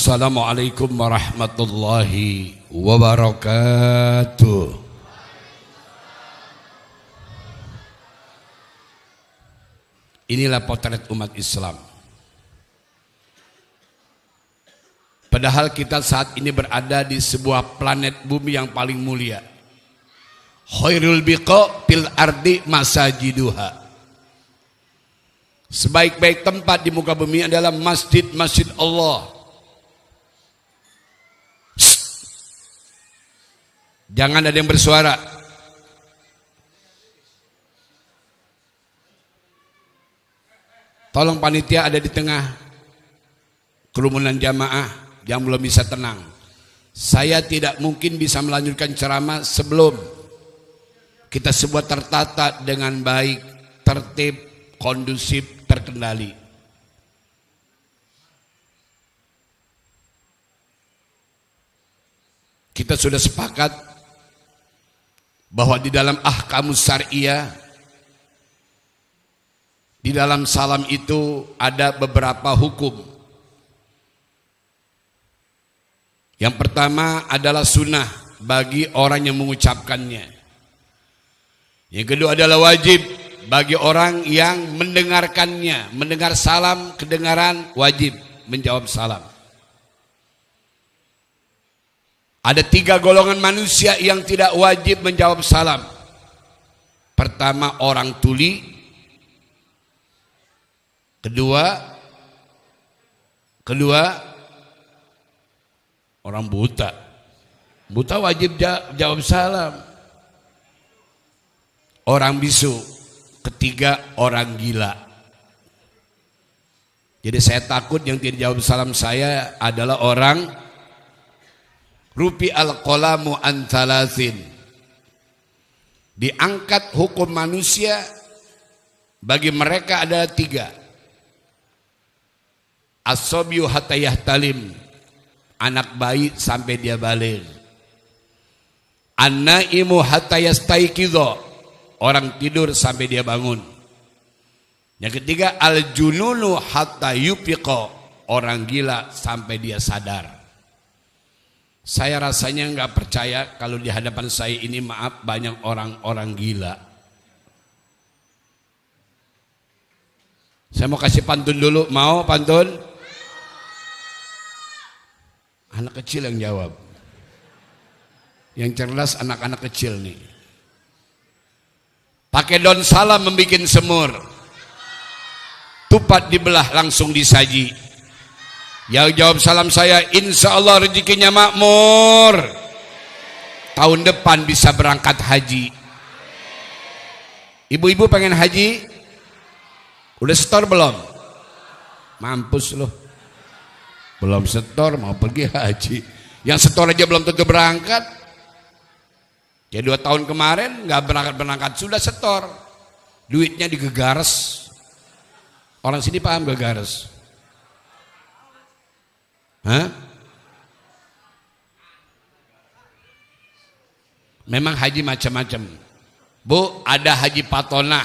Assalamualaikum warahmatullahi wabarakatuh. Inilah potret umat Islam. Padahal kita saat ini berada di sebuah planet bumi yang paling mulia. Khairul biqa fil ardi masajiduha. Sebaik-baik tempat di muka bumi adalah masjid-masjid Allah. Jangan ada yang bersuara. Tolong panitia ada di tengah kerumunan jamaah yang belum bisa tenang. Saya tidak mungkin bisa melanjutkan ceramah sebelum kita semua tertata dengan baik, tertib, kondusif, terkendali. Kita sudah sepakat bahwa di dalam ahkamus syariah, di dalam salam itu ada beberapa hukum. Yang pertama adalah sunnah bagi orang yang mengucapkannya. Yang kedua adalah wajib bagi orang yang mendengarkannya. Mendengar salam, kedengaran, wajib menjawab salam. Ada 3 golongan manusia yang tidak wajib menjawab salam. Pertama, orang tuli. Kedua, orang buta. Buta wajib jawab salam. Orang bisu. Ketiga, orang gila. Jadi saya takut yang tidak jawab salam saya adalah orang rufi al-qalamu an thalathin. Diangkat hukum manusia bagi mereka adalah 3. As-sabyu hatta yahtalim, anak bayi sampai dia baligh. An-naimu hatta yastaiqidha, orang tidur sampai dia bangun. Yang ketiga, al-jununu hatta yufiqa, orang gila sampai dia sadar. Saya rasanya nggak percaya kalau di hadapan saya ini, maaf, banyak orang-orang gila. Saya mau kasih pantun dulu, mau pantun? Anak kecil yang jawab. Yang cerdas anak-anak kecil nih. Pakai daun salam membuat semur. Tupat dibelah langsung disaji. Yang jawab salam saya, insya Allah rezekinya makmur. Tahun depan bisa berangkat haji. Ibu-ibu pengen haji? Udah setor belum? Mampus loh. Belum setor mau pergi haji. Yang setor aja belum tentu berangkat. Ya 2 tahun kemarin nggak berangkat sudah setor. Duitnya digegares. Orang sini paham gegares? Hah? Memang haji macam-macam. Bu, ada haji patonah,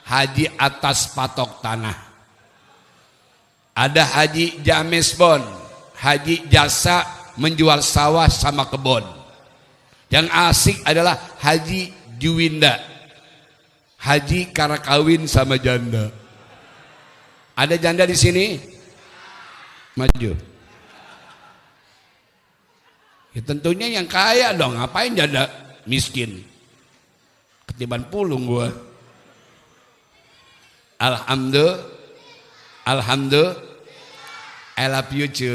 haji atas patok tanah. Ada haji jamesbon, haji jasa menjual sawah sama kebun. Yang asik adalah haji juwinda, haji karena kawin sama janda. Ada janda di sini? Maju. Ya tentunya yang kaya dong, ngapain janda miskin? Ketiban pulung gua. Alhamdulillah, I love you cu.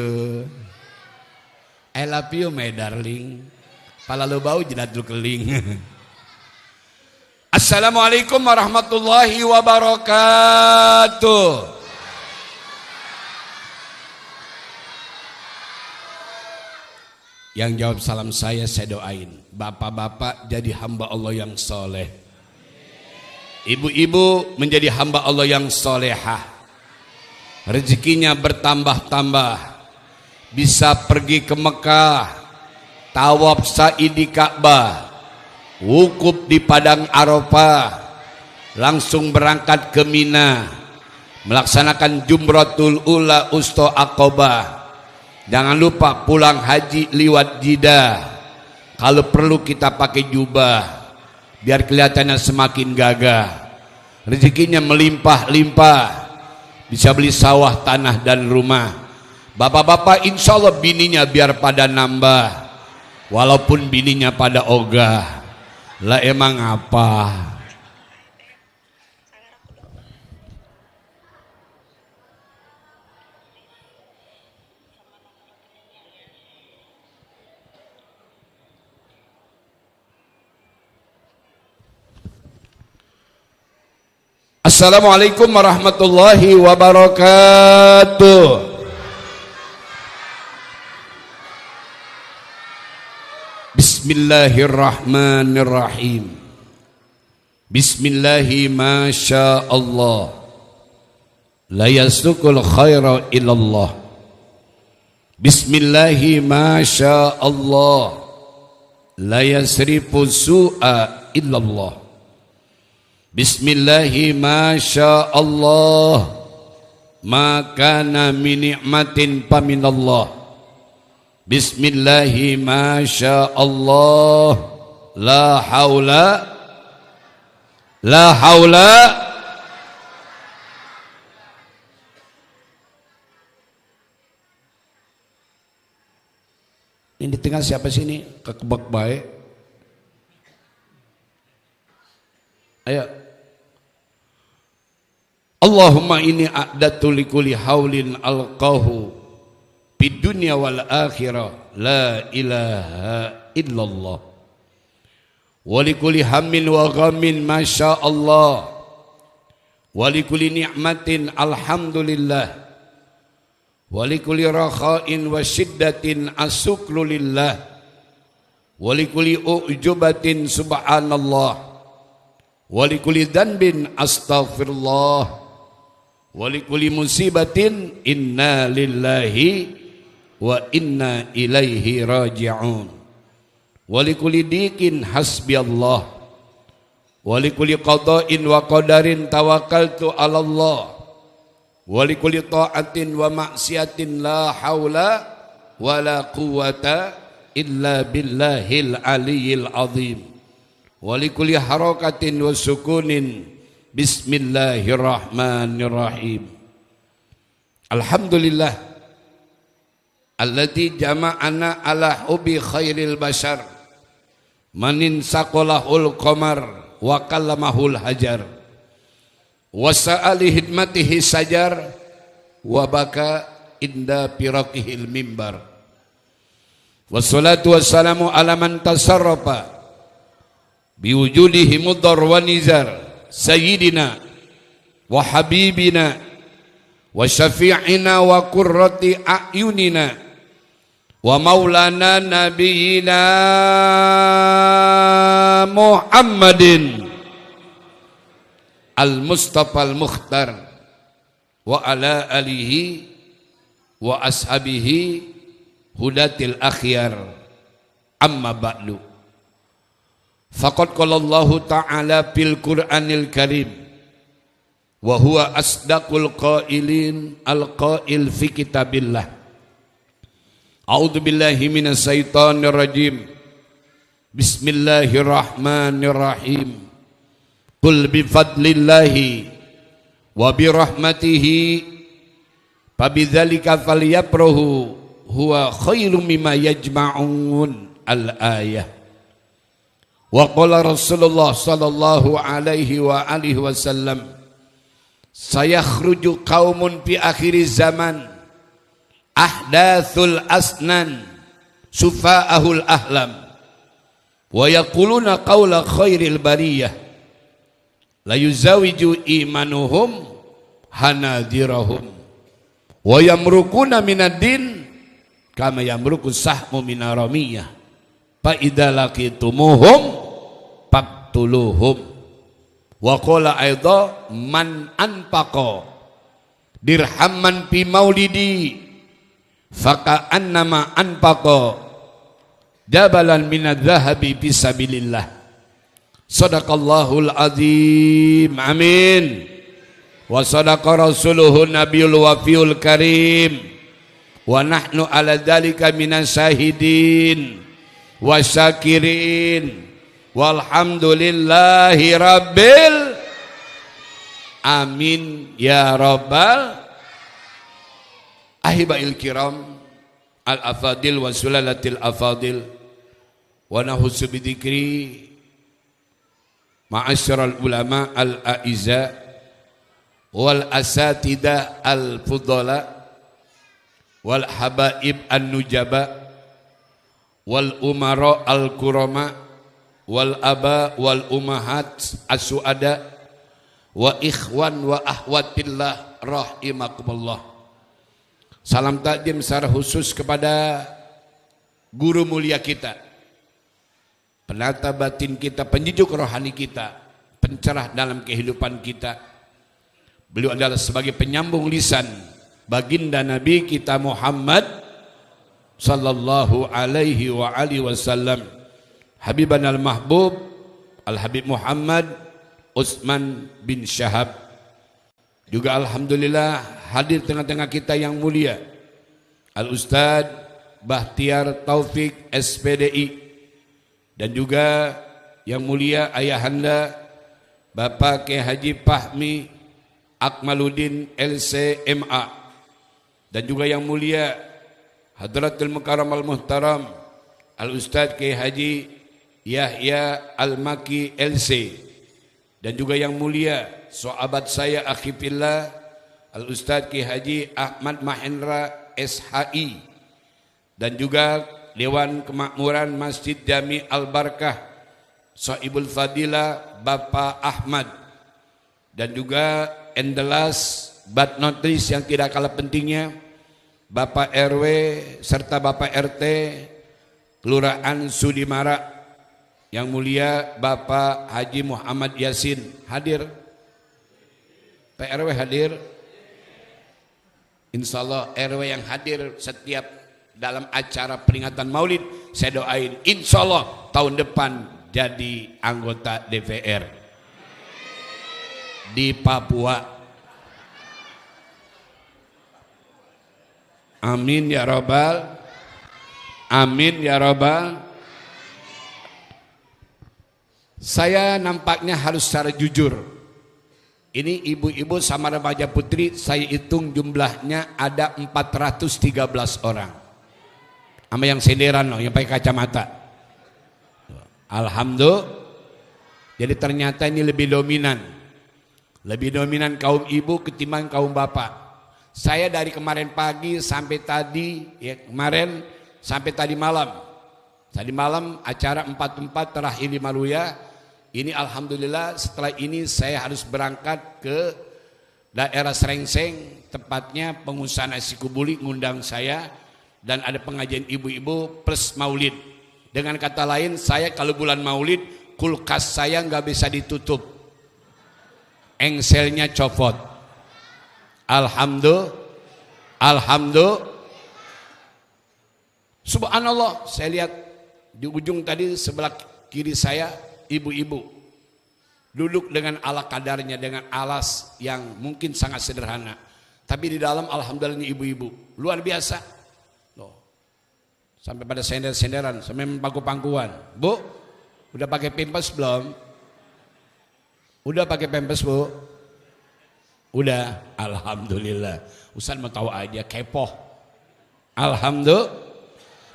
I love you my darling. Pala lu bau jidat lu keling. Assalamualaikum warahmatullahi wabarakatuh. Yang jawab salam saya doain. Bapak-bapak jadi hamba Allah yang soleh. Ibu-ibu menjadi hamba Allah yang solehah. Rezekinya bertambah-tambah. Bisa pergi ke Mekah. Tawaf sa'i di Ka'bah. Wukuf di Padang Arafah. Langsung berangkat ke Mina. Melaksanakan Jumratul Ula Usta Aqobah. Jangan lupa pulang haji liwat Jeddah. Kalau perlu kita pakai jubah biar kelihatannya semakin gagah. Rezekinya melimpah-limpah. Bisa beli sawah, tanah dan rumah. Bapak-bapak insya Allah bininya biar pada nambah. Walaupun bininya pada ogah. Lah emang apa? Assalamualaikum warahmatullahi wabarakatuh. Bismillahirrahmanirrahim. Bismillahi masya Allah. La yasukul khaira illallah. Bismillahi masya Allah. La yasrifu su'a illallah. Bismillahi masya Allah. Ma kana min ni'matin faminallah. Bismillahi masya Allah. La haula. La haula. Ini di tengah siapa sini? Kekebak baik. Ayo. Allahumma inni a'datu likulli haulin alqahu fid dunya wal akhirah la ilaha illallah wa likulli hammin wa ghammin masya Allah wa likulli ni'matin alhamdulillah wa likulli rakha'in wa shiddatin asukru lillah wa likulli ujubatin subhanallah wa likulli dhanbin astaghfirullah walikuli musibatin inna lillahi wa inna ilaihi raji'un walikuli dikin hasbiyallah walikuli qada'in wa qadarin tawakkaltu ala Allah walikuli ta'atin wa maksiatin la hawla wa la quwata illa billahil aliyyil azim walikuli harakatin wa sukunin Bismillahirrahmanirrahim. Alhamdulillah alladzi jama'ana ala hubbi khairil bashar manin saqalahul qamar wa kallamahul hajar wa sa'ali hidmatihi sajar wa baka inda piraqihil mimbar wassalatu wassalamu ala man tasarrafa biwujudihi mudhar wa nizar Sayyidina wa habibina wa syafi'ina wa qurrati a'yunina wa maulana nabiyina Muhammadin al-Mustafa al-Mukhtar wa ala alihi wa ashabihi hudatil akhyar amma ba'du. Faqad qala Allah Ta'ala fil Qur'anil Karim wa huwa asdaqul qailin al-qail fi kitabillah. A'udzu billahi minas syaitonir rajim. Bismillahirrahmanirrahim. Qul bi fadlillahi wa bi rahmatihi fabidzalika falyafrahu huwa khairum mimma yajma'un al-ayah. Wa qala Rasulullah sallallahu alaihi wa alihi wasallam sayakhruju qaumun fi akhir zaman ahdathul asnan sufa'ahul ahlam wa yaquluna qawla khairil bariyah la yuzawiju imanuhum hanadirahum wa yamrukuna minad din kama yamruku sahmu minaramiyah fa idza laqitumuhum faqtuluhum wa qala aidha man anfaqa dirhamman fi maulidi faka annama anfaqa jabalan minadz-dzahabi fi sabilillah. Sadaqallahul azim. Amin. Wa sadaqa rasuluhu nabiyul wafiyul karim wa nahnu ala dzalika minas syahidin wasyakirin walhamdulillahi rabbil amin ya rabbal ahibail kiram al afadil wa sulalatil afadil wa nahusu bidzikri ma'asyiral ulama al aiza wal asatidah al fudala wal habaib an nujaba wal umara al kurama wal aba wal umahat as-suada wa ikhwan wa ahwatillah rahimakumullah. Salam takdim secara khusus kepada guru mulia kita, penata batin kita, penyejuk rohani kita, pencerah dalam kehidupan kita. Beliau adalah sebagai penyambung lisan baginda Nabi kita Muhammad sallallahu alaihi wa alihi wasallam, Habiban al-Mahbub Al-Habib Muhammad Utsman bin Syahab. Juga alhamdulillah hadir tengah-tengah kita yang mulia Al-Ustadz Bahtiar Taufik SPDI, dan juga yang mulia ayahanda Bapak Kiai Haji Fahmi Akmaluddin LCMA, dan juga yang mulia Hadratul Mukarram Al-Muhtaram Al-Ustadz Kiai Haji Yahya Al-Maki LC, dan juga yang mulia sahabat saya akhifillah Al-Ustadz Kiai Haji Ahmad Mahendra SHI, dan juga Dewan Kemakmuran Masjid Jami Al-Barkah Sahibul Fadilah Bapak Ahmad, dan juga endelas but not least yang tidak kalah pentingnya Bapak RW serta Bapak RT Kelurahan Sudimara, yang mulia Bapak Haji Muhammad Yasin. Hadir? Pak RW hadir? Insya Allah RW yang hadir setiap dalam acara peringatan maulid, saya doain insya Allah tahun depan jadi anggota DPR di Papua. Amin ya rabbal, amin ya rabbal. Saya nampaknya harus secara jujur. Ini ibu-ibu sama remaja putri saya hitung jumlahnya ada 413 orang. Sama yang senderan loh, yang pakai kacamata. Alhamdulillah. Jadi ternyata ini lebih dominan. Lebih dominan kaum ibu ketimbang kaum bapak. Saya dari kemarin pagi sampai tadi, ya kemarin sampai tadi malam. Tadi malam acara 44 terakhir di Maluya. Ini alhamdulillah setelah ini saya harus berangkat ke daerah Srengseng, tepatnya pengusaha nasi kubuli ngundang saya, dan ada pengajian ibu-ibu plus maulid. Dengan kata lain, saya kalau bulan maulid kulkas saya nggak bisa ditutup, engselnya copot. Alhamdulillah, alhamdulillah. Subhanallah, saya lihat di ujung tadi sebelah kiri saya ibu-ibu duduk dengan ala kadarnya, dengan alas yang mungkin sangat sederhana, tapi di dalam alhamdulillah ini ibu-ibu luar biasa loh. Sampai pada sender-senderan, sampai pangku-pangkuan. Bu, udah pakai pampers belum? Udah pakai pampers bu? Udah, alhamdulillah. Ustaz mau tahu aja, kepo. Alhamdulillah.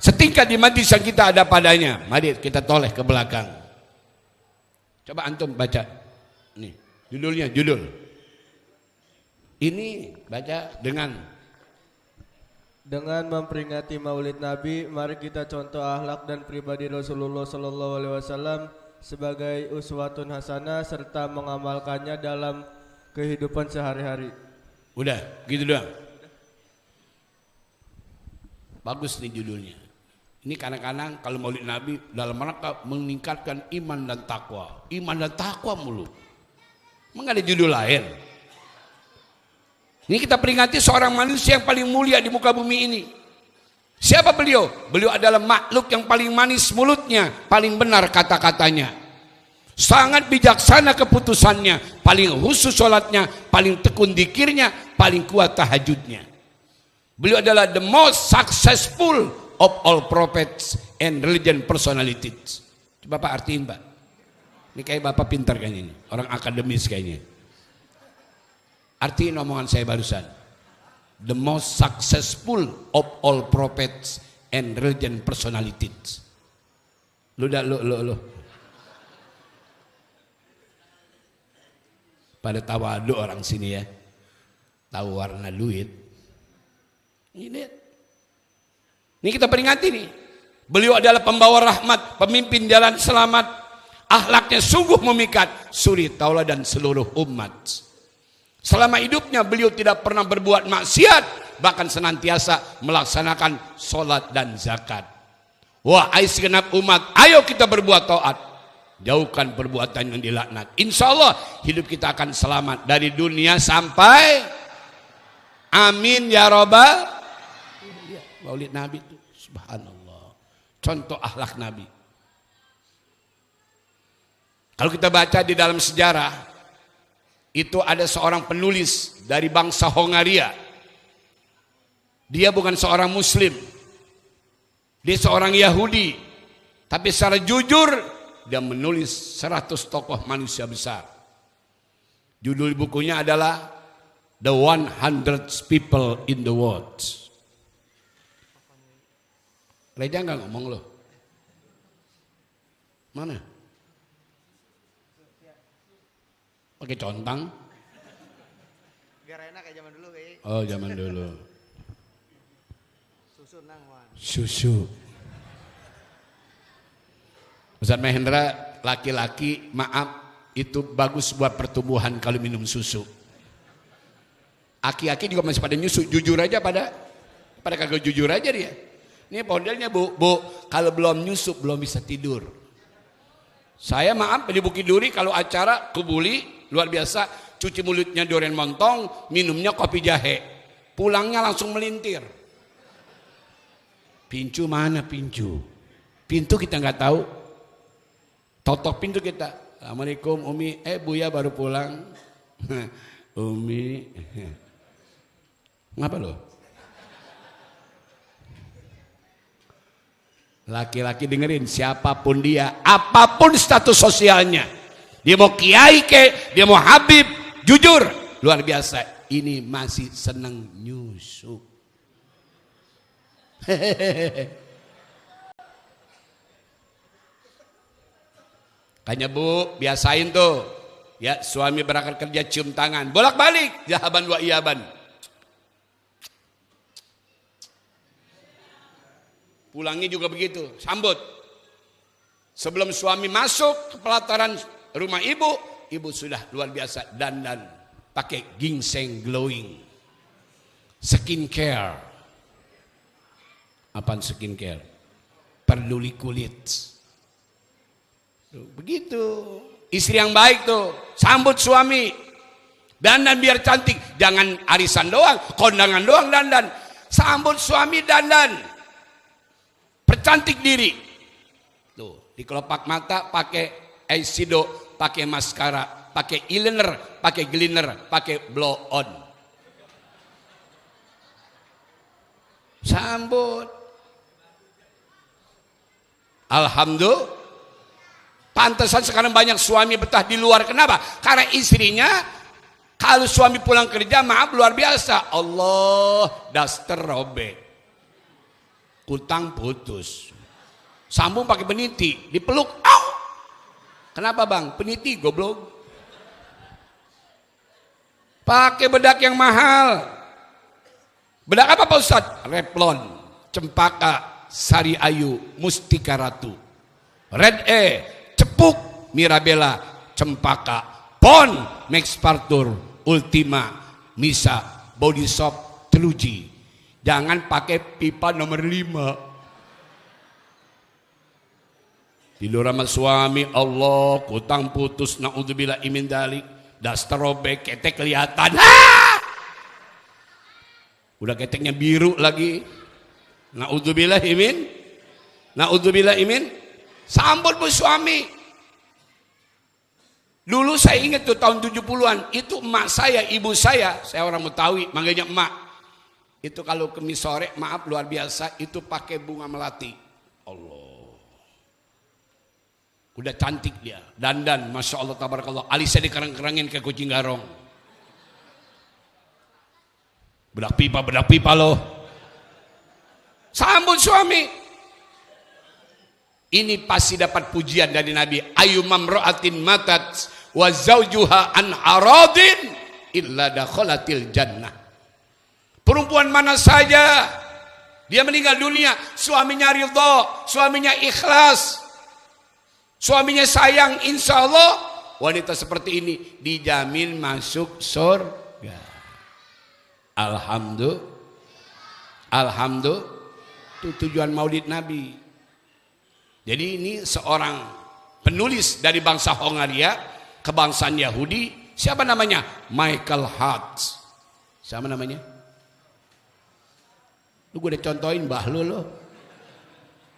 Setingkat di majlis yang kita ada padanya. Mari kita toleh ke belakang. Coba antum baca. Nih, judulnya, judul. Ini baca dengan memperingati Maulid Nabi, mari kita contoh akhlak dan pribadi Rasulullah sallallahu alaihi wasallam sebagai uswatun hasanah serta mengamalkannya dalam kehidupan sehari-hari. Udah, gitu doang. Bagus nih judulnya. Ini kadang-kadang kalau Maulid Nabi dalam rangka meningkatkan iman dan takwa. Iman dan takwa mulu. Emang ada judul lain? Ini kita peringati seorang manusia yang paling mulia di muka bumi ini. Siapa beliau? Beliau adalah makhluk yang paling manis mulutnya, paling benar kata-katanya. Sangat bijaksana keputusannya, paling khusus sholatnya, paling tekun dzikirnya, paling kuat tahajudnya. Beliau adalah the most successful of all prophets and religion personalities. Coba Pak artiin Pak. Ini kayak Bapak pintar kayaknya ini. Orang akademis kayaknya. Artiin omongan saya barusan. The most successful of all prophets and religion personalities. Lu. Pada tawadu orang sini ya. Tahu warna duit. Ini kita peringati nih. Beliau adalah pembawa rahmat, pemimpin jalan selamat. Akhlaknya sungguh memikat suri tauladan seluruh umat. Selama hidupnya beliau tidak pernah berbuat maksiat, bahkan senantiasa melaksanakan sholat dan zakat. Wahai segenap umat, ayo kita berbuat taat, jauhkan perbuatan yang dilaknat. Insya Allah hidup kita akan selamat dari dunia sampai amin ya robbal. Maulid Nabi itu subhanallah, contoh akhlak Nabi. Kalau kita baca di dalam sejarah, itu ada seorang penulis dari bangsa Hongaria. Dia bukan seorang Muslim, dia seorang Yahudi, tapi secara jujur dia menulis 100 tokoh manusia besar. Judul bukunya adalah The 100 People in the World. Reja nggak ngomong loh? Mana? Pakai contang? Biar enak kayak zaman dulu kayak. Oh zaman dulu. Susu nang wan. Susu. Ustaz Mahendra, laki-laki maaf itu bagus buat pertumbuhan kalau minum susu. Aki-aki juga masih pada nyusu, jujur aja pada kagak jujur aja dia. Ini modelnya bu, kalau belum nyusu belum bisa tidur. Saya maaf di Bukit Duri kalau acara kebuli luar biasa, cuci mulutnya durian montong, minumnya kopi jahe, pulangnya langsung melintir. Pincu mana pincu? Pintu kita nggak tahu. Totok pintu kita. Assalamualaikum Umi, Buya baru pulang. Umi, ngapa lo? Laki-laki dengerin, siapapun dia, apapun status sosialnya, dia mau kiai ke, dia mau habib, jujur, luar biasa, ini masih seneng nyusu. Kayaknya bu, biasain tuh, ya suami berangkat kerja cium tangan, bolak-balik, jahaban wa iyaban. Pulangnya juga begitu, sambut. Sebelum suami masuk ke pelataran rumah ibu, ibu sudah luar biasa dandan, pakai ginseng glowing, skincare. Apaan skincare? Peduli kulit. Tuh, begitu. Istri yang baik tuh, sambut suami. Dandan biar cantik, jangan arisan doang, kondangan doang dandan. Sambut suami dandan. Percantik diri. Tuh, di kelopak mata pakai eyeshadow, pakai maskara, pakai eyeliner, pakai glitter, pakai blow on. Sambut. Alhamdulillah. Pantesan sekarang banyak suami betah di luar. Kenapa? Karena istrinya kalau suami pulang kerja, maaf luar biasa. Allah, daster robek. Kutang putus, sambung pakai peniti, dipeluk, au. Kenapa bang? Peniti goblok. Pakai bedak yang mahal. Bedak apa Pak Ustadz? Revlon, Cempaka, Sari Ayu, Mustika Ratu, Red Cepuk, Mirabella, Cempaka, Pon, Max Partur, Ultima, Misa, Body Shop, Teluji. Jangan pakai pipa nomor 5. Tidur sama suami, Allah, kutang putus, naudzubillah imin dalik, daster robek, ketek kelihatan. Udah keteknya biru lagi. Naudzubillah imin. Sambut bu suami. Dulu saya ingat tuh tahun 70-an, itu emak saya, ibu saya orang Betawi, manggilnya emak. Itu kalau kemis sore, maaf luar biasa, itu pakai bunga melati. Allah. Udah cantik dia. Dandan, Masya Allah, tabarakallah. Alisnya dikerang-kerangin ke kucing garong. Bedak pipa loh. Sambut suami. Ini pasti dapat pujian dari Nabi. Ayu mamra'atin matat wa zawjuha an aradin illa dakhalatil jannah. Perempuan mana saja dia meninggal dunia, suaminya ridha, suaminya ikhlas, suaminya sayang, insya Allah wanita seperti ini dijamin masuk surga. Alhamdulillah. Itu tujuan Maulid Nabi. Jadi ini seorang penulis dari bangsa Hongaria, kebangsaan Yahudi. Siapa namanya? Michael Hart. Siapa namanya? Lu gue udah contohin bah lu lo.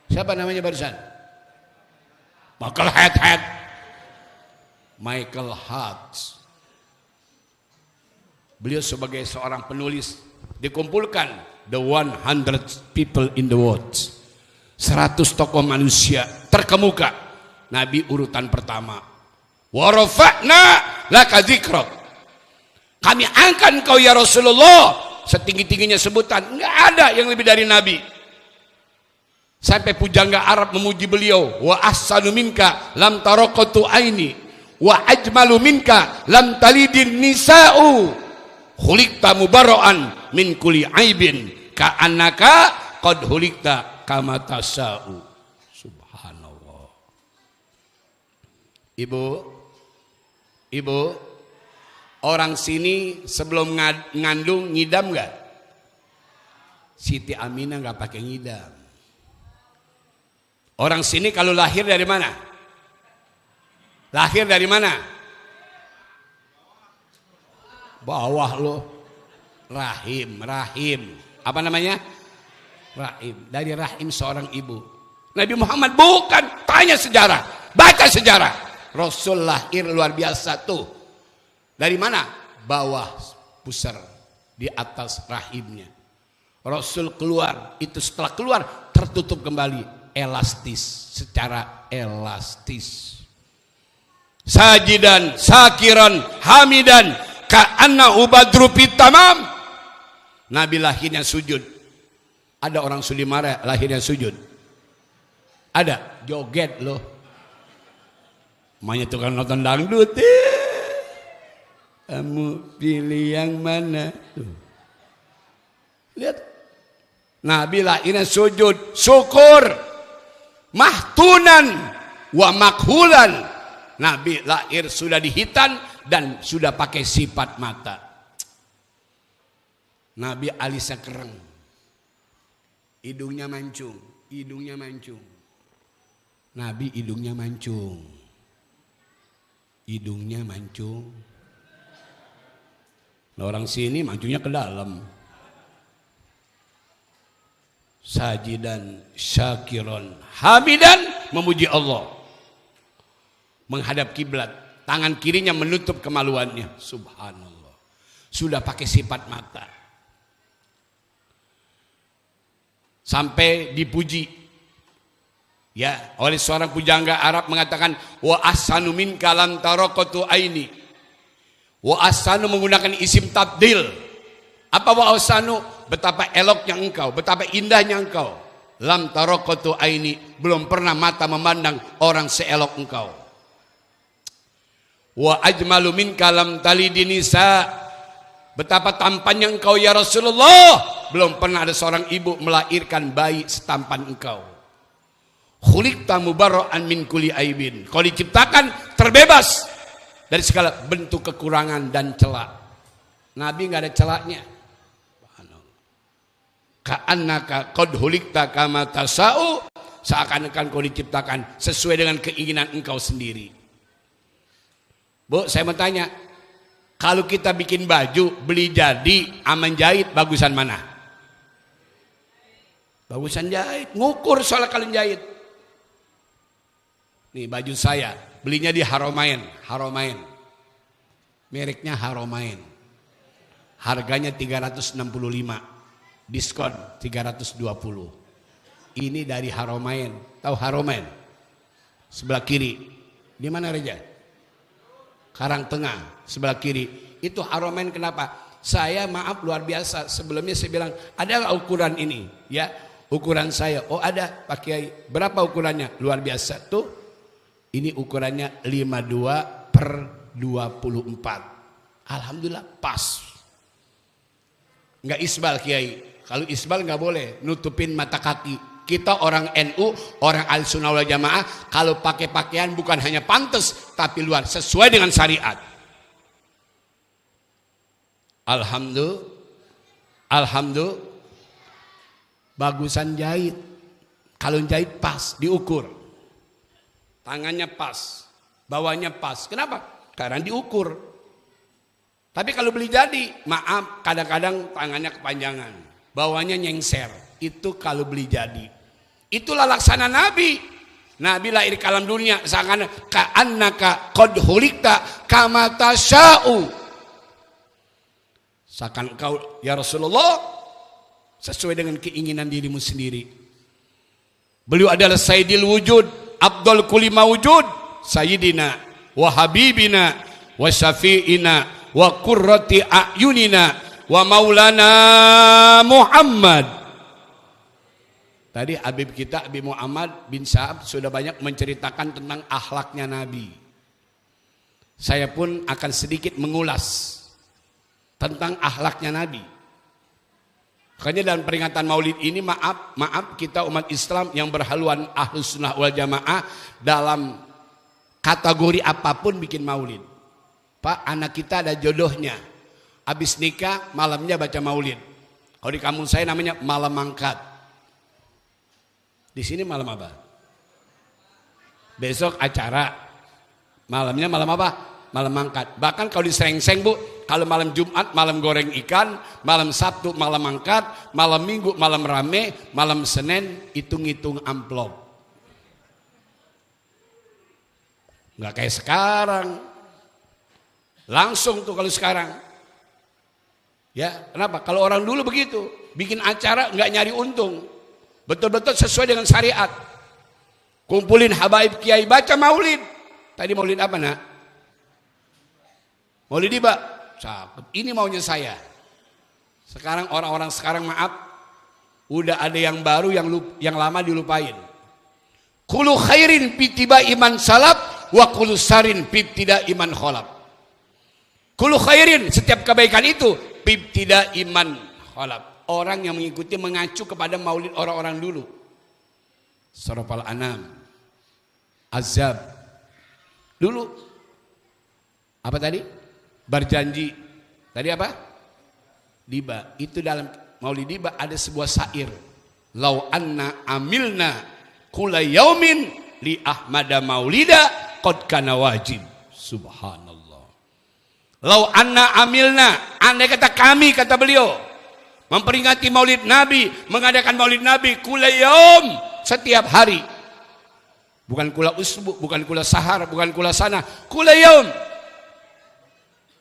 Siapa namanya barusan? Michael Hart. Beliau sebagai seorang penulis dikumpulkan the 100 people in the world. 100 tokoh manusia terkemuka. Nabi urutan pertama. Wa rafa'na laka dzikrak. Kami angkat engkau ya Rasulullah setinggi-tingginya sebutan. Enggak ada yang lebih dari Nabi. Sampai pujangga Arab memuji beliau. Wa ahsanu minka lam taraqatu aini wa ajmalu minka lam talidin nisa'u. Khuliqta mubarra'an min kulli aibin ka'annaka qad khuliqta kama tasa'u. Subhanallah. Ibu, orang sini sebelum ngandung ngidam nggak? Siti Aminah nggak pakai ngidam. Orang sini kalau lahir dari mana? Lahir dari mana? Bawah lo. Rahim. Apa namanya? Rahim. Dari rahim seorang ibu. Nabi Muhammad bukan. Tanya sejarah. Baca sejarah. Rasul lahir luar biasa tuh. Dari mana? Bawah pusar. Di atas rahimnya. Rasul keluar. Itu setelah keluar tertutup kembali. Elastis. Secara elastis. Sajidan, sakiran, hamidan. Ka'anna ubadru tamam. Nabi lahirnya sujud. Ada orang sudi marah lahirnya sujud. Ada joget loh. Namanya tukang nonton dangdut. Kamu pilih yang mana? Tuh. Lihat. Nabi lahirnya sujud, syukur, mahtunan wa makhulan. Nabi lahir sudah dihitan dan sudah pakai sifat mata. Nabi alisnya kereng. Hidungnya mancung. Nabi hidungnya mancung. Nah, orang sini mancungnya ke dalam. Sajidan, syakiron, hamidan, memuji Allah. Menghadap kiblat, tangan kirinya menutup kemaluannya. Subhanallah. Sudah pakai sifat mata. Sampai dipuji ya oleh seorang pujangga Arab mengatakan wa ahsanu minka lam taraqatu aini. Wa ahsanu menggunakan isim tabdil. Apa wa ahsanu? Betapa eloknya engkau, betapa indahnya engkau. Lam taraqatu aini, belum pernah mata memandang orang seelok engkau. Wa ajmalu minka lam talidin nisa. Betapa tampannya engkau ya Rasulullah. Belum pernah ada seorang ibu melahirkan bayi setampan engkau. Khuliqta mubarra'an min kulli aibin. Kau diciptakan terbebas dari segala bentuk kekurangan dan celak. Nabi enggak ada celaknya. Ka'annaka qad khuliqta kama tasa'u. Seakan-akan kau diciptakan sesuai dengan keinginan engkau sendiri. Bu, saya mau tanya, kalau kita bikin baju, beli jadi, aman jahit, bagusan mana? Bagusan jahit, ngukur soal kalian jahit. Nih baju saya, belinya di Haromain. Mereknya Haromain. Harganya 365. diskon 320. Ini dari Haromain. Tahu Haromain? Sebelah kiri. Di mana Reja? Karangtengah, sebelah kiri. Itu Haromain. Kenapa? Saya maaf luar biasa. Sebelumnya saya bilang, ada nggak ukuran ini? Ya, ukuran saya. Oh ada Pak Kiai. Berapa ukurannya? Luar biasa. Tuh, ini ukurannya 52/24. Alhamdulillah pas. Nggak isbal Kiai. Kalau isbal nggak boleh, nutupin mata kaki. Kita orang NU, orang Ahlussunnah wal Jamaah, kalau pakai pakaian bukan hanya pantas, tapi luar sesuai dengan syariat. Alhamdulillah, bagusan jahit. Kalau jahit pas, diukur. Tangannya pas, bawahnya pas. Kenapa? Karena diukur. Tapi kalau beli jadi, maaf, kadang-kadang tangannya kepanjangan, bawahnya nyengser. Itu kalau beli jadi. Itulah laksana Nabi. Nabi lahir ke alam dunia seakan ka'annaka qad hulikta kama tasya'u. Seakan engkau ya Rasulullah sesuai dengan keinginan dirimu sendiri. Beliau adalah Sayyidil Wujud, Abdul Kulli Mawjud, Sayyidina wa Habibina wa Syafi'ina wa Qurrati A'yunina wa Maulana Muhammad. Tadi Habib kita, Habib Muhammad bin Sa'ab sudah banyak menceritakan tentang akhlaknya Nabi. Saya pun akan sedikit mengulas tentang akhlaknya Nabi. Makanya dalam peringatan Maulid ini maaf kita umat Islam yang berhaluan Ahlussunnah wal Jamaah dalam kategori apapun bikin Maulid. Pak, anak kita ada jodohnya. Habis nikah malamnya baca Maulid. Kalau di kampung saya namanya malam mangkat. Di sini malam apa? Besok acara. Malamnya malam apa? Malam mangkat. Bahkan kalau disereng-seng Bu, kalau malam Jumat malam goreng ikan, malam Sabtu malam mangkat, malam Minggu malam rame, malam Senin hitung-hitung amplop. Nggak kayak sekarang. Langsung tuh kalau sekarang. Ya, kenapa? Kalau orang dulu begitu, bikin acara nggak nyari untung. Betul-betul sesuai dengan syariat. Kumpulin habaib kiai baca maulid. Tadi maulid apa nak? Maulid iba. Cakep. Ini maunya saya. Sekarang orang-orang sekarang maaf, udah ada yang baru yang lama dilupain. Kulu khairin pitiba iman salaf wa kulu sarin pibtida iman kholab. Kulu khairin setiap kebaikan itu pibtida iman kholab. Orang yang mengikuti mengacu kepada maulid orang-orang dulu. Surah Al-An'am, Azab. Dulu apa tadi? Berjanji. Tadi apa? Diba. Itu dalam maulid diba ada sebuah syair. Lau anna amilna kula yaumin li ahmada maulida qad kana wajib. Subhanallah. Lau anna amilna, andai kata kami, kata beliau, memperingati maulid Nabi, mengadakan maulid Nabi kula yaum, setiap hari. Bukan kula usbu, bukan kula sahar, bukan kula sana, kula yaum.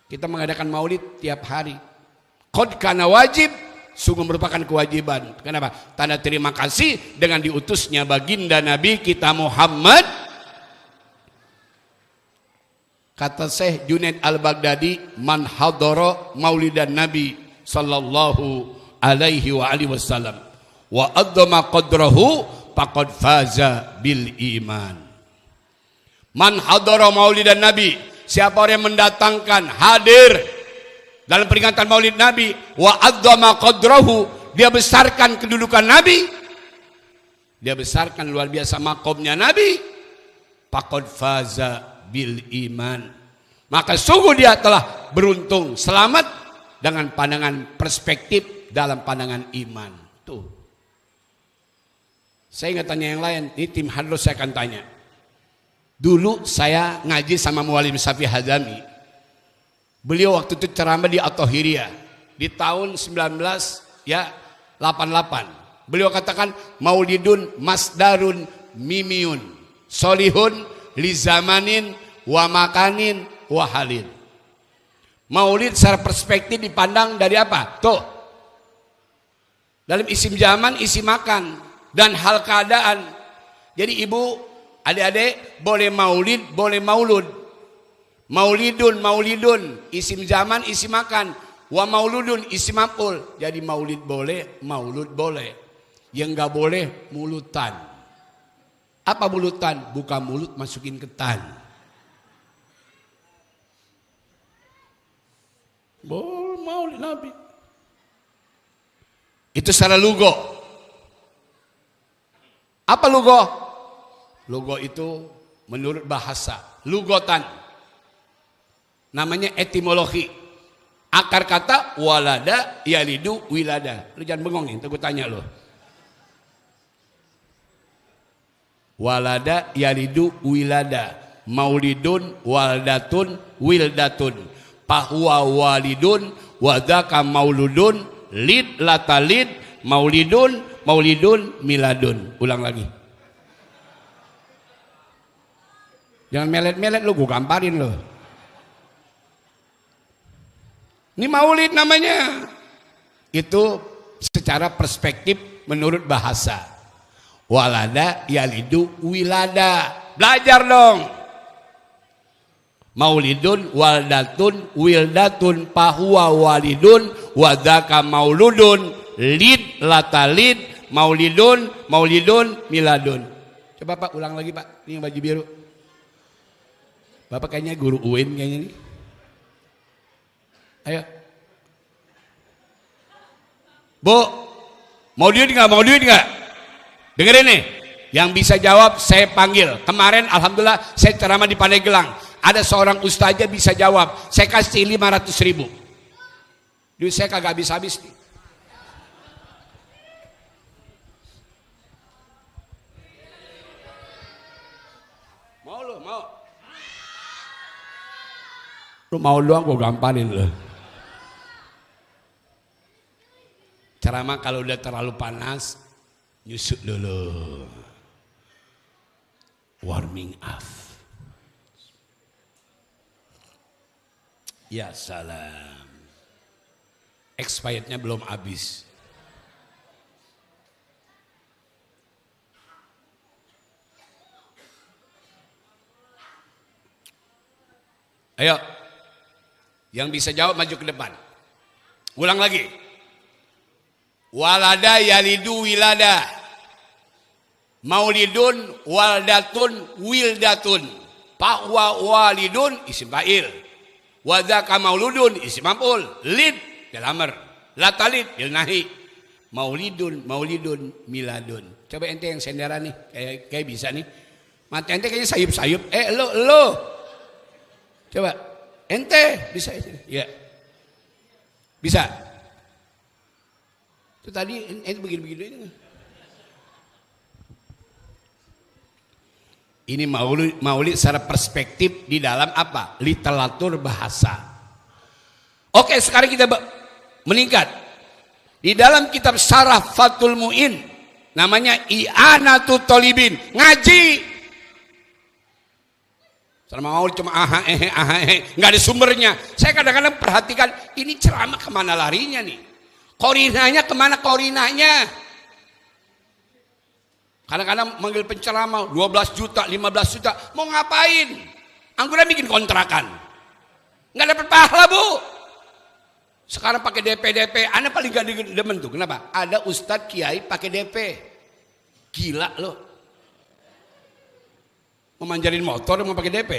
Kita mengadakan maulid tiap hari. Qad kana wajib, sungguh merupakan kewajiban. Kenapa? Tanda terima kasih dengan diutusnya baginda Nabi kita Muhammad. Kata Syekh Junaid Al-Baghdadi, man hadara maulidan Nabi sallallahu alaihi wa alihi wasallam wa addama qadrahu faqad faza bil iman. Man hadara maulidan Nabi, siapa orang yang mendatangkan, hadir dalam peringatan maulid Nabi, wa addama qadrahu, dia besarkan kedudukan Nabi, dia besarkan luar biasa makomnya Nabi, faqad faza bil iman, maka sungguh dia telah beruntung, selamat dengan pandangan perspektif dalam pandangan iman. Tuh. Saya nggak tanya yang lain, ini tim hadros saya akan tanya. Dulu saya ngaji sama Muallim Syafi'i Hazami. Beliau waktu itu ceramah di At-Tahiriyah di tahun 1988. Beliau katakan maulidun masdarun mimiun solihun li zamanin wa makanin wa halin. Maulid secara perspektif dipandang dari apa? Tuh. Dalam isim zaman, isim makan dan hal keadaan. Jadi ibu, adik-adik boleh maulid, boleh maulud. Maulidun, maulidun, isim zaman, isim makan. Wa mauludun, isim maf'ul. Jadi maulid boleh, maulud boleh. Yang enggak boleh mulutan. Apa mulutan? Buka mulut masukin ke tan. Boleh maulid Nabi. Itu secara lugo. Apa lugo? Lugo itu menurut bahasa. Lugotan. Namanya etimologi. Akar kata walada yalidu wilada. Lu jangan bengong nih, gue tanya lu. Walada yalidu wilada. Maulidun waldatun wildatun. Pahuwa walidun wadaka mauludun lid latalid maulidun maulidun miladun. Ulang lagi. Jangan melet-melet lu, gue gamparin lu. Ini maulid namanya. Itu secara perspektif menurut bahasa. Walada yalidu wilada. Belajar dong. Maulidun waldatun wildatun pahuwa walidun wadaka mauludun lid latalid maulidun maulidun miladun. Coba Pak ulang lagi Pak. Ini yang baju biru. Bapak kayaknya guru UIN kayaknya nih. Ayo. Bu, mau duit nggak? Mau duit nggak? Dengerin nih. Yang bisa jawab saya panggil. Kemarin alhamdulillah saya ceramah di Pandeglang. Ada seorang ustazah bisa jawab. Saya kasih 500.000. Duit saya kagak habis-habis nih. Mau lu, mau? Lu mau doang gue gamparin lu. Ceramah kalau udah terlalu panas, nyusuk dulu. Warming up. Ya salam. Expirednya belum habis. Ayo. Yang bisa jawab maju ke depan. Ulang lagi. Walada yalidu wilada. Maulidun waldatun wildatun. Pakwa walidun isim fa'il. Wadaka mauludun isim maf'ul. Lid dalamar. Latalid ilnahi. Maulidun maulidun miladun. Coba ente yang senderan nih. Kayak bisa nih. Mata ente kayaknya sayup-sayup. Lo. Coba. Ente bisa. Ya. Bisa. Itu tadi ente begini-begini. Ini maulid secara perspektif di dalam apa? Literatur bahasa. Oke, sekarang kita meningkat. Di dalam kitab Syarah Fathul Mu'in namanya I'anatul Thalibin, ngaji. Selama maulid cuma nggak ada sumbernya. Saya kadang-kadang perhatikan ini ceramah kemana larinya nih? Korinanya kemana korinanya? Kadang-kadang manggil penceramah 12 juta, 15 juta. Mau ngapain? Angguran bikin kontrakan. Nggak dapat pahala bu. Sekarang pakai DP. Anda paling gak demen tuh. Kenapa? Ada ustadz kiai pakai DP. Gila loh. Memanjarin motor mau pakai DP.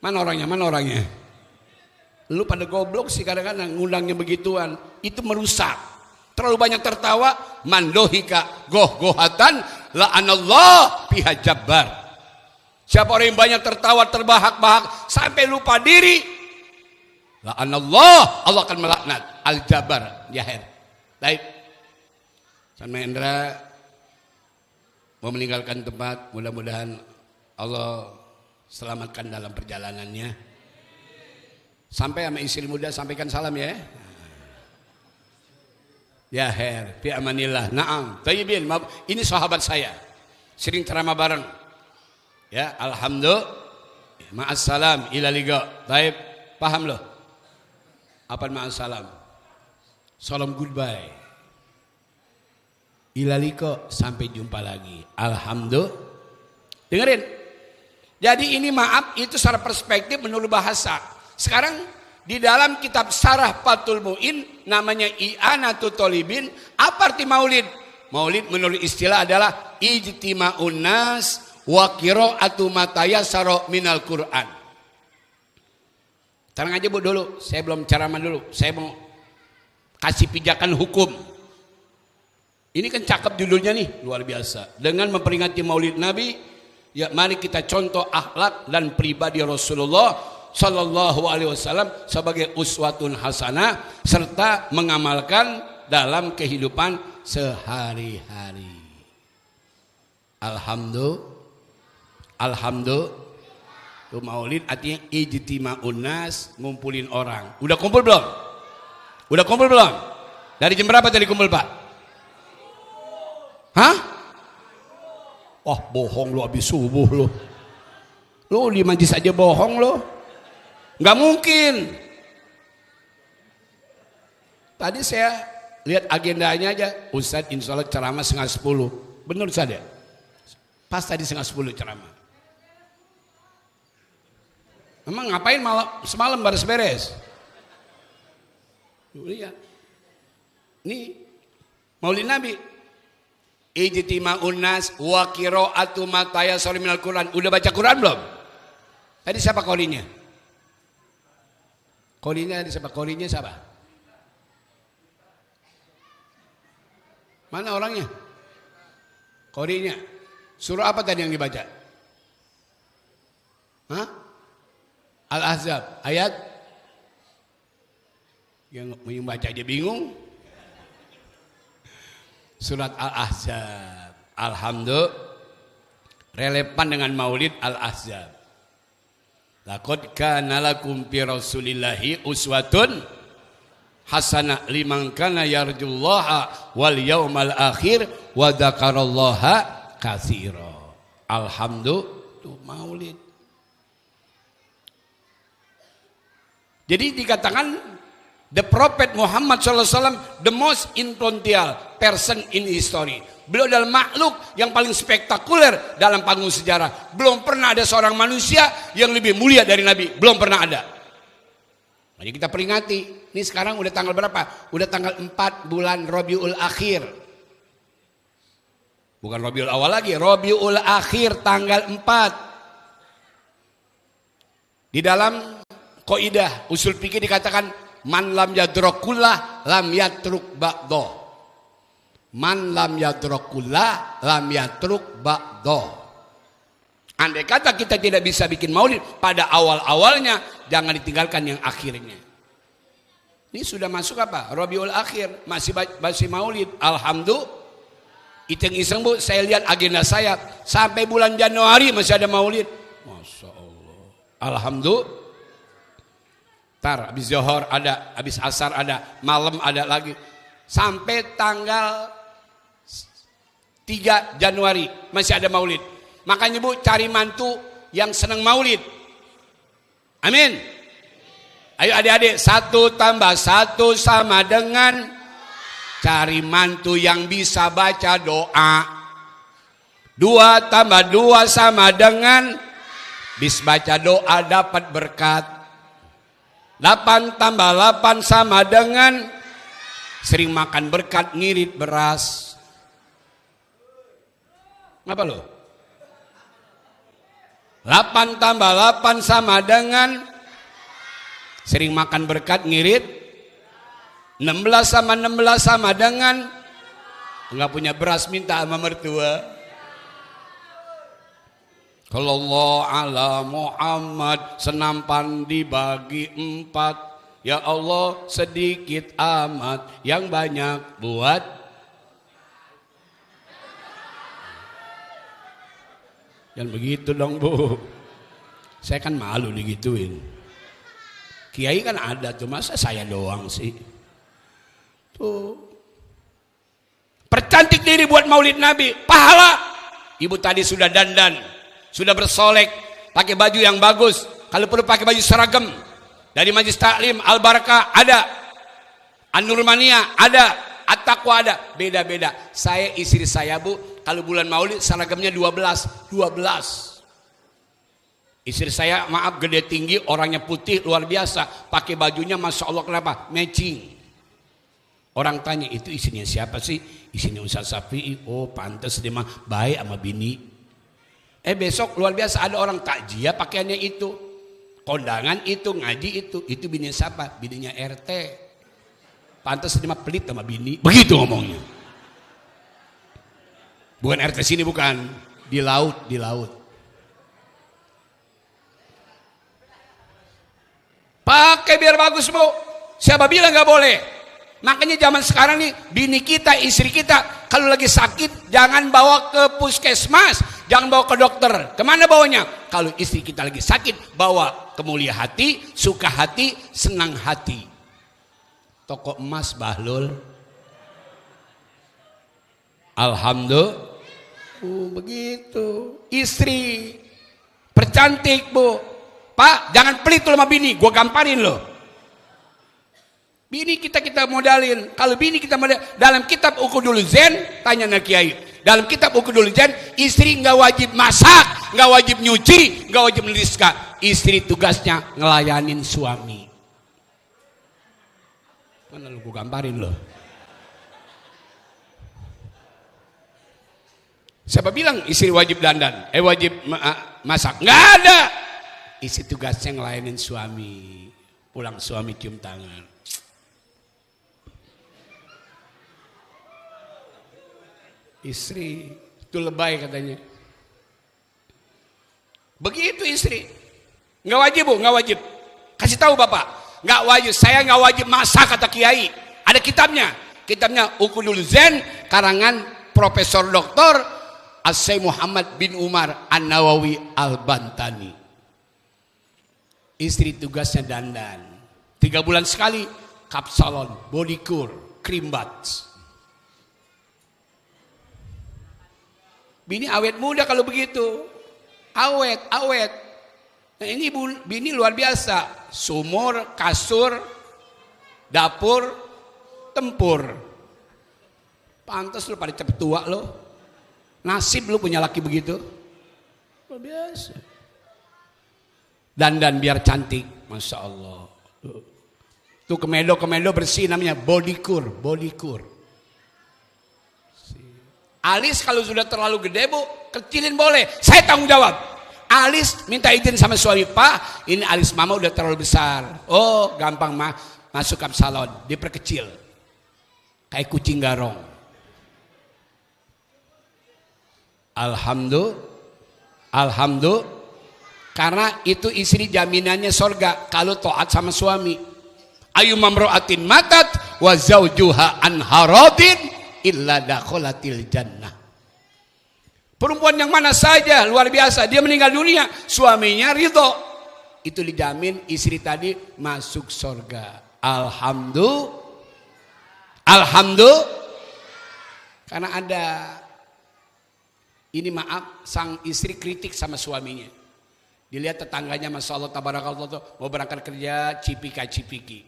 Mana orangnya? Lu pada goblok sih kadang-kadang ngundangnya begituan. Itu merusak. Terlalu banyak tertawa, mandohika gohatan la'anallah piha jabbar. Siapa orang yang banyak tertawa terbahak-bahak sampai lupa diri, la'anallah, Allah akan melaknat al-jabbar jahir. Baik. San Mahendra mau meninggalkan tempat, mudah-mudahan Allah selamatkan dalam perjalanannya. Sampai sama istri muda sampaikan salam ya. Ya her, fi amanillah. Naam, tayyibin. Ini sahabat saya. Sering ceramah bareng. Ya, alhamdulillah. Ma'assalam ila liqa. Baik, paham loh? Apa ma'assalam? Salam goodbye. Ilaliko, sampai jumpa lagi. Alhamdulillah. Dengerin. Jadi ini maaf itu secara perspektif menurut bahasa. Sekarang di dalam kitab Syarah Fathul Mu'in namanya I'anatul Thalibin. Apa arti maulid? Maulid menurut istilah adalah ijtima'un nas wa qira'atu ma tayassara minal Qur'an. Tenang aja Bu dulu, saya belum ceramah dulu. Saya mau kasih pijakan hukum. Ini kan cakep judulnya nih, luar biasa. Dengan memperingati Maulid Nabi, ya mari kita contoh akhlak dan pribadi Rasulullah Sallallahu Alaihi Wasallam sebagai uswatun hasanah serta mengamalkan dalam kehidupan sehari-hari. Alhamdulillah. Tuh Maulid artinya ijtima'un nas, ngumpulin orang. Udah kumpul belum? Dari jam berapa tadi kumpul Pak? Hah? Wah bohong lo habis subuh lo. Lo di majlis aja bohong lo. Nggak mungkin. Tadi saya lihat agendanya aja. Ustadz insya Allah ceramah 9:30. Benar Ustadz ya? Pas tadi 9:30 ceramah. Emang ngapain malam semalam baru beres? Lihat. Nih Maulid Nabi. Ijtima'un nas wa qira'atu ma tayassara minal Qur'an. Udah baca Quran belum? Tadi siapa qorinya? Qorinya siapa? Mana orangnya? Qorinya. Surah apa tadi yang dibaca? Hah? Al-Ahzab ayat yang baca aja bingung. Surat Al-Ahzab. Alhamdulillah relevan dengan Maulid Al-Ahzab. Laqad kana lakum fi Rasulillahi uswatun hasanah liman kana yarjullaha wal yaumal akhir wa dzakarallaha katsira. Alhamdulillah tuh Maulid. Jadi dikatakan the Prophet Muhammad SAW the most influential person in history. Beliau adalah makhluk yang paling spektakuler dalam panggung sejarah. Belum pernah ada seorang manusia yang lebih mulia dari Nabi. Belum pernah ada. Mari kita peringati. Ini sekarang udah tanggal berapa? Udah tanggal 4 bulan Rabiul Akhir. Bukan Rabiul Awal lagi. Rabiul Akhir tanggal 4. Di dalam Qaidah usul fikih dikatakan man lam yadrokullah lam yatruk ba'doh. Man lam yadrokullah lam yatruk ba'doh. Andai kata kita tidak bisa bikin maulid pada awal-awalnya, jangan ditinggalkan yang akhirnya. Ini sudah masuk apa? Rabiul Akhir, masih maulid. Alhamdulillah. Iseng-iseng Bu, saya lihat agenda saya sampai bulan Januari masih ada maulid. Masya Allah. Alhamdulillah. Habis Zohor ada, habis Asar ada, malam ada lagi. Sampai tanggal 3 Januari masih ada maulid. Makanya Bu cari mantu yang senang maulid. Amin. Ayo adik-adik, 1 tambah 1 sama dengan cari mantu yang bisa baca doa. 2 tambah 2 sama dengan bis baca doa dapat berkat. 8 tambah 8 sama dengan sering makan berkat ngirit beras. Apa lo? 8 tambah 8 sama dengan sering makan berkat ngirit. 16 sama 16 sama dengan enggak punya beras minta sama mertua. Kalau Allah ala Muhammad senampan dibagi 4. Ya Allah sedikit amat yang banyak buat. Jangan begitu dong Bu. Saya kan malu digituin. Kiai kan ada tuh, masa saya doang sih. Tuh. Percantik diri buat maulid Nabi, pahala. Ibu tadi sudah dandan. Sudah bersolek, pakai baju yang bagus. Kalau perlu pakai baju seragam. Dari Majlis Taklim Al Barakah ada. An-Nurmaniyah ada, At-Taqwa ada, beda-beda. Saya istri saya Bu, kalau bulan Maulid seragamnya 12. Istri saya maaf gede tinggi, orangnya putih luar biasa, pakai bajunya masya Allah kenapa? Matching. Orang tanya itu istrinya siapa sih? Istrinya Ustaz Syafi'i. Oh pantas dia mah baik sama bini. Besok luar biasa ada orang takjiah pakaiannya itu, kondangan itu, ngaji itu bininya siapa? Bininya RT. Pantas dia mah pelit sama bini. Begitu ngomongnya. Bukan RT sini bukan, di laut. Pakai biar bagus Bu. Siapa bilang nggak boleh? Makanya zaman sekarang nih bini kita, istri kita kalau lagi sakit jangan bawa ke puskesmas, jangan bawa ke dokter. Kemana bawanya? Kalau istri kita lagi sakit bawa ke Mulia Hati, Suka Hati, Senang Hati. Toko emas Bahlul. Alhamdulillah. Begitu. Istri percantik Bu. Pak, jangan pelit tuh sama bini, gue gamparin loh. Bini kita modalin. Kalau bini kita modal, dalam kitab Uqudul Zen, tanya nak kiai. Dalam kitab Uqudul Zen, istri nggak wajib masak, nggak wajib nyuci, nggak wajib meliska. Istri tugasnya ngelayanin suami. Mana lu gue gamparin loh. Siapa bilang istri wajib dandan? Wajib masak? Nggak ada. Istri tugasnya ngelayanin suami. Pulang suami cium tangan. Istri itu lebay katanya. Begitu istri. Nggak wajib Bu, nggak wajib. Kasih tahu Bapak, nggak wajib. Saya nggak wajib masak kata kiai. Ada kitabnya. Kitabnya Uqudul Zen karangan Profesor Dr. As-Syekh Muhammad bin Umar An-Nawawi Al-Bantani. Istri tugasnya dandan. 3 bulan sekali kapsalon, body cure, cream bath. Bini awet muda kalau begitu. Awet. Nah ini bini luar biasa. Sumur, kasur, dapur, tempur. Pantas lu pada cepet tua lo. Nasib lu punya laki begitu. Luar biasa. Dandan biar cantik, masya Allah. Tuh kemedo bersih namanya body cure. Alis kalau sudah terlalu gede Bu, kecilin boleh. Saya tanggung jawab. Alis minta izin sama suami, Pak, ini alis mama udah terlalu besar. Oh gampang mah, masuk ke salon, diperkecil. Kayak kucing garong. Alhamdulillah. Karena itu istri jaminannya surga kalau taat sama suami. Ayu mamro'atin matat wa zaujuha an haradin illa dakhalatil jannah. Perempuan yang mana saja luar biasa, dia meninggal dunia, suaminya ridho, itu dijamin istri tadi masuk surga. Alhamdulillah. Karena ada ini maaf, sang istri kritik sama suaminya. Dilihat tetangganya masya Allah tabarakallah mau berangkat kerja cipika-cipiki,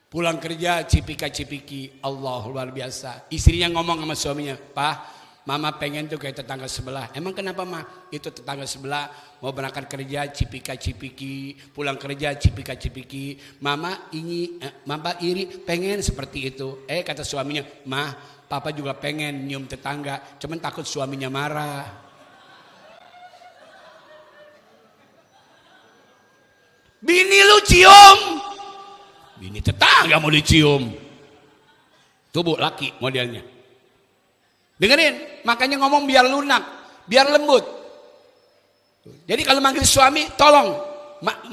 pulang kerja cipika-cipiki. Allah luar biasa. Istrinya ngomong sama suaminya, Pak, mama pengen tuh kayak tetangga sebelah. Emang kenapa mah? Itu tetangga sebelah mau berangkat kerja cipika-cipiki, pulang kerja cipika-cipiki. Mama iri pengen seperti itu. Kata suaminya, mah papa juga pengen nyium tetangga, cuman takut suaminya marah. Bini lu cium, bini tetangga mau dicium. Tuh Bu, laki modelnya. Dengerin, makanya ngomong biar lunak, biar lembut. Jadi kalau manggil suami, tolong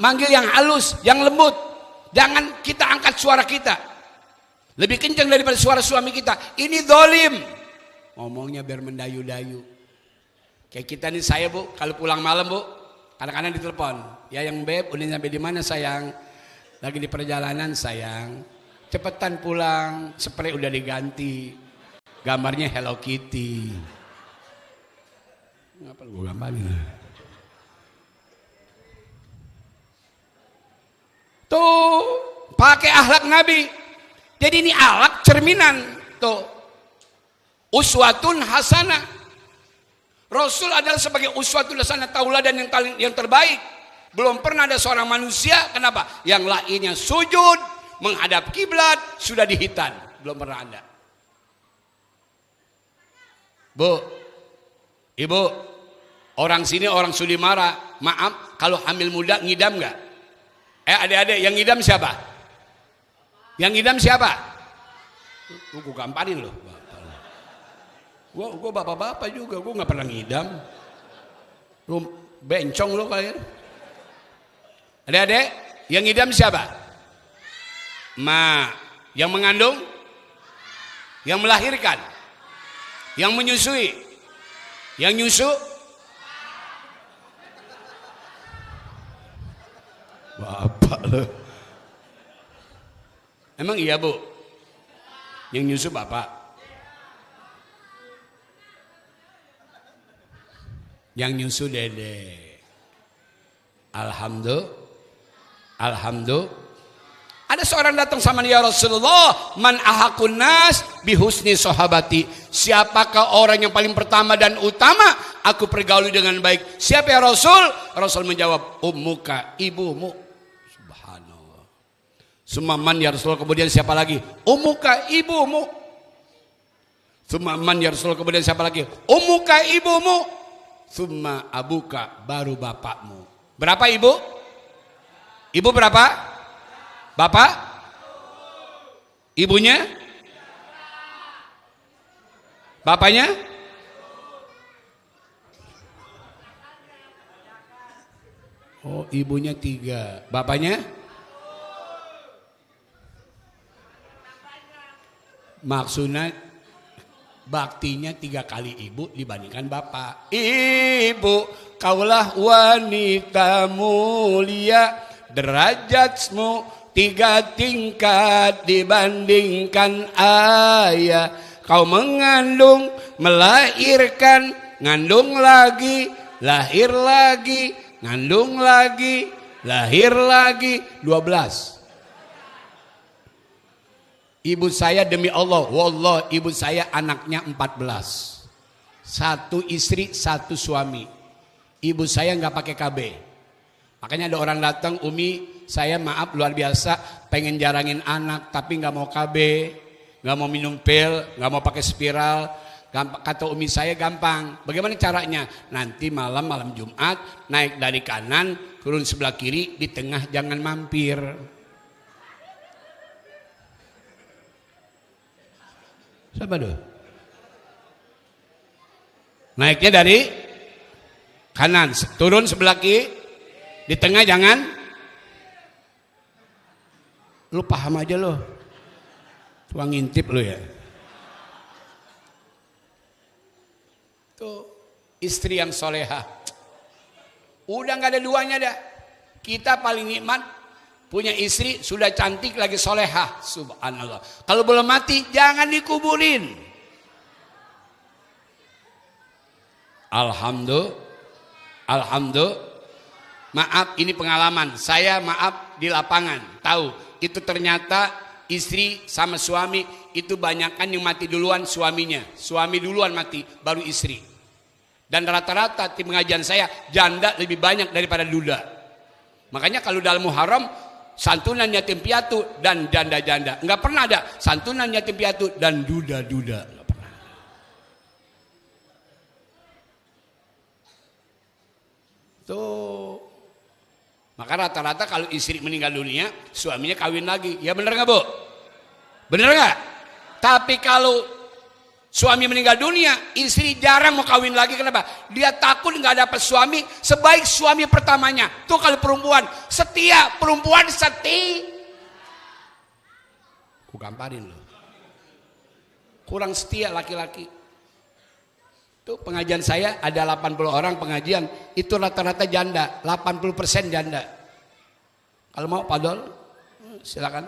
manggil yang halus, yang lembut. Jangan kita angkat suara kita lebih kencang daripada suara suami kita. Ini dolim. Ngomongnya biar mendayu-dayu. Kayak kita nih, saya Bu, kalau pulang malam Bu, kadang-kadang ditelepon, ya yang beb udah sampai di mana sayang? Lagi di perjalanan sayang. Cepetan pulang, spray udah diganti. Gambarnya Hello Kitty. Ngapa gue gambarin? Tuh, pakai akhlak Nabi. Jadi ini alat cerminan tuh. Uswatun hasanah. Rasul adalah sebagai uswatun hasanah, tauladan yang terbaik. Belum pernah ada seorang manusia, kenapa? Yang lainnya sujud, menghadap kiblat, sudah dihitan. Belum pernah ada. Bu, ibu, orang sini orang Sudimara, maaf, kalau hamil muda ngidam nggak? Adik-adik, yang ngidam siapa? Yang ngidam siapa? Gue gamparin loh. Gue bapak-bapak juga, gue nggak pernah ngidam. Lu bencong lo kalian. Adik-adik, yang ngidam siapa? Ma, yang mengandung, yang melahirkan, yang menyusui, yang nyusu. Bapak lo. Emang iya bu? Yang nyusu bapak? Yang nyusu dede. Alhamdulillah. Ada seorang datang sama dia, Rasulullah, man ahakun nas bihusni sahabati. Siapakah orang yang paling pertama dan utama aku pergauli dengan baik? Siapa ya Rasul? Rasul menjawab, ummuka, ibumu. Subhanallah. Sumaman ya Rasul, kemudian siapa lagi? Ummuka, ibumu. Sumaman ya Rasul, kemudian siapa lagi? Ummuka, ibumu. Summa abuka, baru bapakmu. Berapa ibu? Ibu berapa? Bapak? Ibunya? Bapaknya? Oh, ibunya 3. Bapaknya? Maksudnya baktinya 3 kali ibu dibandingkan bapak. Ibu, kaulah wanita mulia, derajatmu 3 tingkat dibandingkan ayah. Kau mengandung, melahirkan, ngandung lagi, lahir lagi, ngandung lagi, lahir lagi. 12. Ibu saya demi Allah, wallah ibu saya anaknya 14. 1 istri, 1 suami. Ibu saya nggak pakai KB. Makanya ada orang datang, Umi, saya maaf luar biasa, pengen jarangin anak, tapi nggak mau KB, nggak mau minum pil, nggak mau pakai spiral. Kata Umi saya gampang. Bagaimana caranya? Nanti malam Jumat naik dari kanan, turun sebelah kiri, di tengah jangan mampir. Siapa tuh? Naiknya dari kanan, turun sebelah kiri, di tengah jangan. Lu paham aja lo. Cuma ngintip lu ya. Tuh istri yang solehah. Udah gak ada duanya dah. Kita paling nikmat punya istri sudah cantik lagi solehah. Subhanallah. Kalau belum mati jangan dikuburin. Alhamdulillah. Maaf, ini pengalaman. Saya maaf di lapangan. Tahu, itu ternyata istri sama suami itu banyakan yang mati duluan suaminya. Suami duluan mati, baru istri. Dan rata-rata tim pengajian saya janda lebih banyak daripada duda. Makanya kalau dalam Muharram santunan yatim piatu dan janda-janda. Enggak pernah ada santunan yatim piatu dan duda-duda. Enggak pernah. Tuh. Maka rata-rata kalau istri meninggal dunia, suaminya kawin lagi. Ya bener nggak bu? Bener nggak? Tapi kalau suami meninggal dunia, istri jarang mau kawin lagi. Kenapa? Dia takut nggak dapat suami sebaik suami pertamanya. Tuh kalau perempuan setia, perempuan setia. Ku gamparin loh. Kurang setia laki-laki. Tuh pengajian saya ada 80 orang pengajian, itu rata-rata janda, 80% janda. Kalau mau Pak Dol, silakan.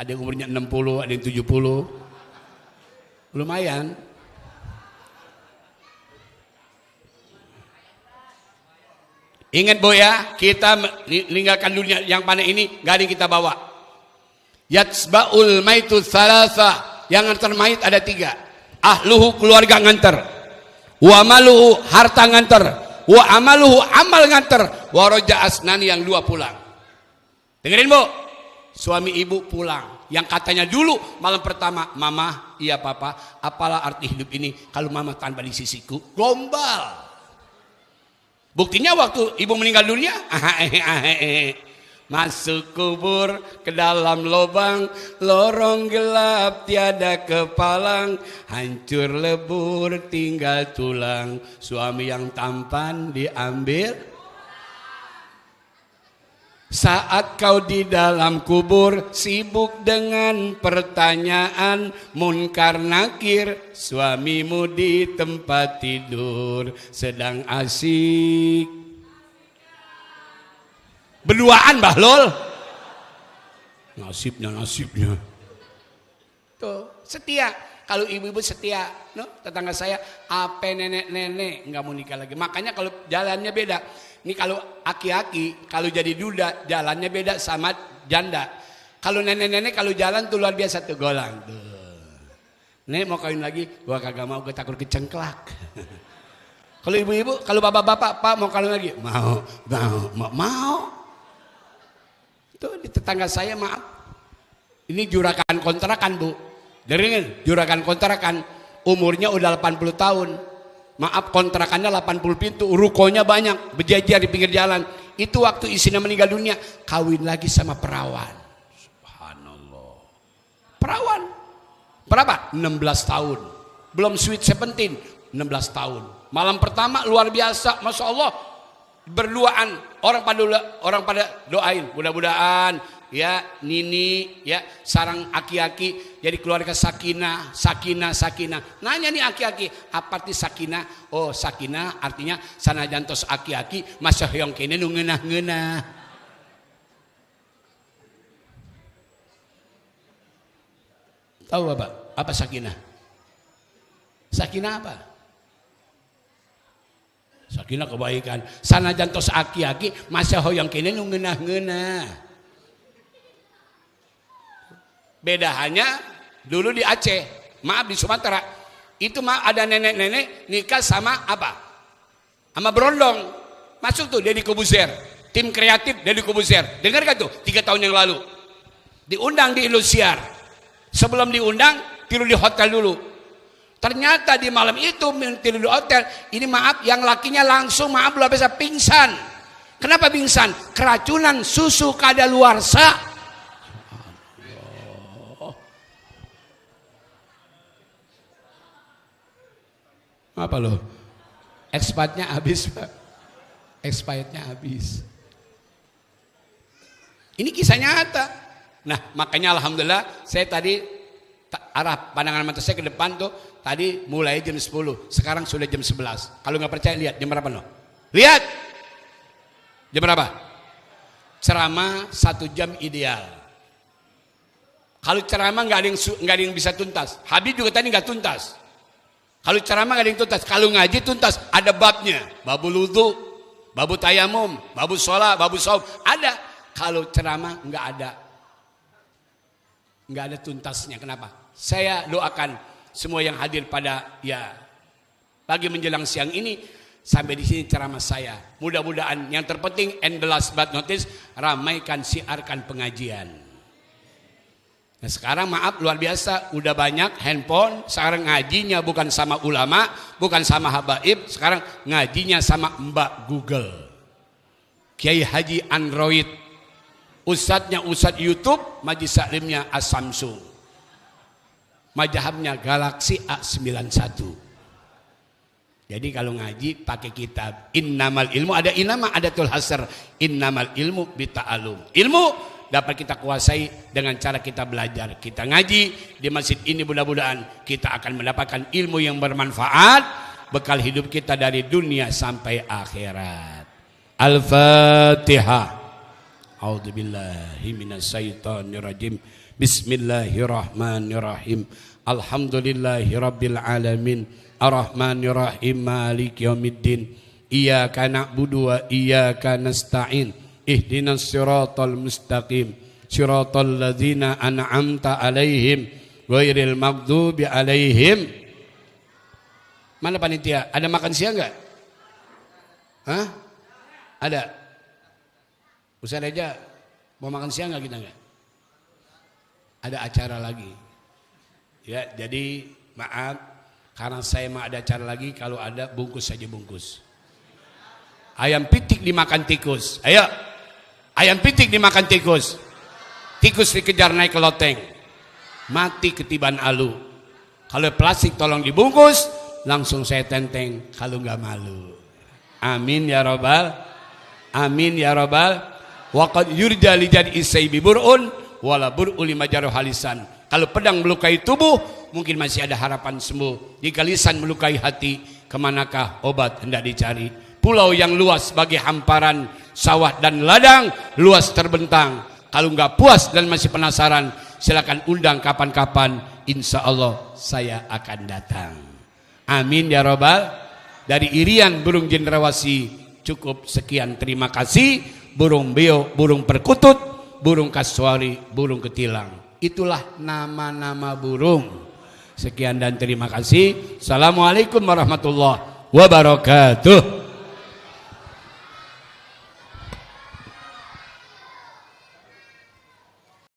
Ada yang umurnya 60, ada yang 70. Lumayan. Ingat Bu ya, kita meninggalkan dunia yang panen ini, gak ada yang kita bawa. Yatsba'ul maitu thalatha, yang nganter mayit ada 3. Ahluhu, keluarga nganter, wa maluhu, harta nganter, wa amaluhu, amal nganter, wa roja asnani, yang 2 pulang. Dengerin Bu, suami ibu pulang, yang katanya dulu malam pertama, mama, iya papa, apalah arti hidup ini kalau mama tanpa di sisiku, gombal. Buktinya waktu ibu meninggal dunia, masuk kubur ke dalam lubang, lorong gelap tiada kepalang, hancur lebur tinggal tulang, suami yang tampan diambil. Saat kau di dalam kubur sibuk dengan pertanyaan munkar nakir, suamimu di tempat tidur sedang asik berduaan, Bahlul. Nasibnya tuh setia. Kalau ibu-ibu setia, no? Tetangga saya apa nenek-nenek nggak mau nikah lagi. Makanya kalau jalannya beda. Ini kalau aki-aki, kalau jadi duda jalannya beda sama janda. Kalau nenek-nenek kalau jalan tuh luar biasa tuh, golang tuh. Nek mau kawin lagi, gua kagak mau, gue takut kecengklak. Kalau ibu-ibu, kalau bapak-bapak, Pak mau kawin lagi, mau. Tuh di tetangga saya, maaf. Ini juragan kontrakan, Bu. Dengerin, juragan kontrakan, umurnya udah 80 tahun. Maaf, kontrakannya 80 pintu, rukonya banyak, berjajar di pinggir jalan. Itu waktu istrinya meninggal dunia, kawin lagi sama perawan. Subhanallah. Perawan. Berapa? 16 tahun. Belum sweet 17, 16 tahun. Malam pertama luar biasa, Masya Allah. Berduaan, orang pada doain, mudah-mudahan ya Nini ya sarang aki-aki jadi keluarga sakinah. Nanya nih aki-aki, apa arti sakinah? Oh, sakinah artinya sanajan tos aki-aki masa hoyong kene nu ngeunah-ngeunah. Tahu apa sakinah? Sakinah apa? Sakinah kebaikan. Sanajan tos aki-aki masa hoyong kene nu ngeunah-ngeunah. Beda hanya dulu di Aceh, maaf di Sumatera, itu mah ada nenek-nenek nikah sama apa? Sama berondong. Masuk tuh Deddy Kobuzer, tim kreatif Deddy Kobuzer. Dengar gak tuh 3 tahun yang lalu? Diundang di Indosiar. Sebelum diundang, tidur di hotel dulu. Ternyata di malam itu tidur di hotel, ini maaf yang lakinya langsung maaf luar biasa pingsan. Kenapa pingsan? Keracunan susu kadaluarsa. Apa loh? Expirednya habis, Pak. Expirednya habis. Ini kisah nyata. Nah, makanya alhamdulillah saya tadi arah pandangan mata saya ke depan tuh tadi mulai jam 10. Sekarang sudah jam 11. Kalau nggak percaya lihat jam berapa loh? Lihat. Jam berapa? Ceramah 1 jam ideal. Kalau ceramah nggak ada yang bisa tuntas. Habib juga tadi nggak tuntas. Kalau ceramah nggak ada yang tuntas, kalau ngaji tuntas, ada babnya, babul wudu, babu tayamum, babu sholat, babu saum, ada. Kalau ceramah nggak ada tuntasnya. Kenapa? Saya doakan semua yang hadir pada pagi menjelang siang ini sampai di sini ceramah saya. Mudah-mudahan yang terpenting and the last but not least, ramaikan siarkan pengajian. Nah sekarang maaf luar biasa udah banyak handphone, sekarang ngajinya bukan sama ulama, bukan sama habaib, sekarang ngajinya sama Mbak Google, Kiai Haji Android, ustadznya Ustadz YouTube, majlis taklimnya As-Samsung, majhabnya Galaxy A91. Jadi kalau ngaji pakai kitab innamal ilmu, ada inama, ada tul hasr, innamal ilmu bita'alum. Ilmu dapat kita kuasai dengan cara kita belajar. Kita ngaji di masjid ini, mudah-mudahan kita akan mendapatkan ilmu yang bermanfaat, bekal hidup kita dari dunia sampai akhirat. Al-Fatihah. A'udzubillahi minasyaitonirrajim. Bismillahirrahmanirrahim. Alhamdulillahirabbil alamin. Ar-Rahmanirrahim. Maliki yaumiddin. Iyyaka na'budu wa iyyaka nasta'in. Ihdinas siratal mustaqim. siratal ladzina an'amta alaihim ghairil maghdubi alaihim. Mana panitia? Ada makan siang enggak? Hah? Ada. Ustaz aja mau makan siang enggak kita enggak? Ada acara lagi. Ya, jadi maaf karena saya mau ada acara lagi, kalau ada bungkus saja bungkus. Ayam pitik dimakan tikus. Ayo. Ayam pitik dimakan tikus. Tikus dikejar naik ke loteng. Mati ketiban alu. Kalau plastik tolong dibungkus, langsung saya tenteng kalau nggak malu. Amin ya robbal. Amin ya robbal. Waqad yurja li jadi isaibi burun wala bur'u lima jaruh halisan. Kalau pedang melukai tubuh, mungkin masih ada harapan sembuh. Jika lisan melukai hati, kemanakah obat hendak dicari? Pulau yang luas bagi hamparan sawah dan ladang, luas terbentang. Kalau nggak puas dan masih penasaran, silakan undang kapan-kapan. Insya Allah saya akan datang. Amin ya robbal. Dari Irian burung jendrawasi cukup sekian. Terima kasih. Burung beo, burung perkutut, burung kasuari, burung ketilang. Itulah nama-nama burung. Sekian dan terima kasih. Assalamualaikum warahmatullahi wabarakatuh.